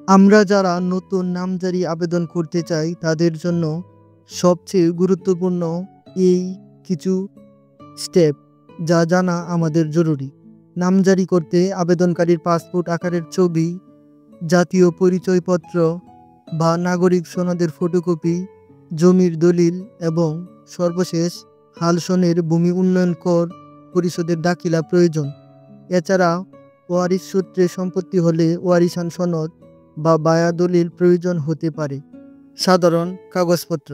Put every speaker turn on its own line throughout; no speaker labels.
আমরা যারা নতুন নামজারি আবেদন করতে চাই তাদের জন্য সবচেয়ে গুরুত্বপূর্ণ এই কিছু স্টেপ যা জানা আমাদের জরুরি। নামজারি করতে আবেদনকারীর পাসপোর্ট আকারের ছবি, জাতীয় পরিচয়পত্র বা নাগরিক সনদের ফটোকপি, জমির দলিল এবং সর্বশেষ হালসনের ভূমি উন্নয়ন কর পরিশোধের দাখিলা প্রয়োজন। এছাড়া ওয়ারিশ সূত্রে সম্পত্তি হলে ওয়ারিশান সনদ বা বায়া দলিল প্রয়োজন হতে পারে। সাধারণ কাগজপত্র,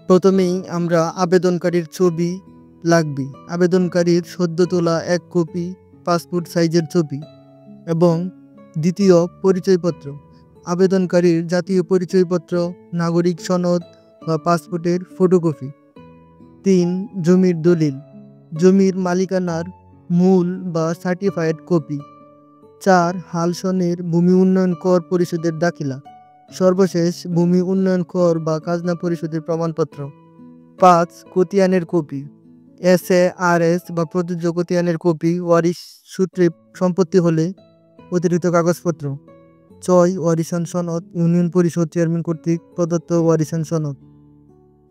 প্রথমেই আমরা আবেদনকারীর ছবি লাগবে। আবেদনকারীর সদ্য তোলা 1 কপি পাসপোর্ট সাইজের ছবি এবং দ্বিতীয় পরিচয়পত্র, আবেদনকারীর জাতীয় পরিচয়পত্র, নাগরিক সনদ বা পাসপোর্টের ফটোকপি। 3 জমির দলিল, জমির মালিকানার মূল বা সার্টিফাইড কপি। 4 হালসনের ভূমি উন্নয়ন কর পরিশোধের দাখিলা, সর্বশেষ ভূমি উন্নয়ন কর বা খাজনা পরিশোধের প্রমাণপত্র। 5 খতিয়ানের কপি, SARS বা প্রযোজ্য খতিয়ানের কপি, ওয়ারিশ সূত্রে সম্পত্তি হলে অতিরিক্ত কাগজপত্র। 6 ওয়ারিশান সনদ, ইউনিয়ন পরিষদ চেয়ারম্যান কর্তৃক প্রদত্ত ওয়ারিশান সনদ।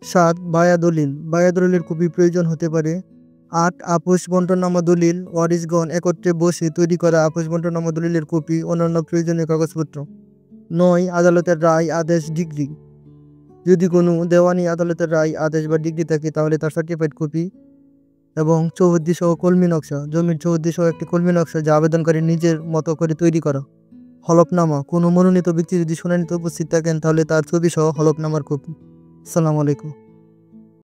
7 বায়া দলিল, বায়া দলিলের কপি প্রয়োজন হতে পারে। 8 আপোষ বন্টনামা দলিল, ওয়ারিশগণ একত্রে বসে তৈরি করা আপোষ বন্টনামা দলিলের কপি, অন্যান্য প্রয়োজনীয় কাগজপত্র। 9 আদালতের রায়, আদেশ, ডিগ্রি, যদি কোনো দেওয়ানি আদালতের রায়, আদেশ বা ডিগ্রি থাকে তাহলে তার সার্টিফাইড কপি। এবং চৌহদ্দি সহ কলমি নকশা, জমির চৌহদ্দি সহ একটি কলমি নকশা যা আবেদনকারী নিজের মতো করে তৈরি করা। হলফনামা, কোনো মনোনীত ব্যক্তি যদি শুনানিতে উপস্থিত থাকেন তাহলে তার ছবি সহ হলফনামার কপি। আসসালামু আলাইকুম।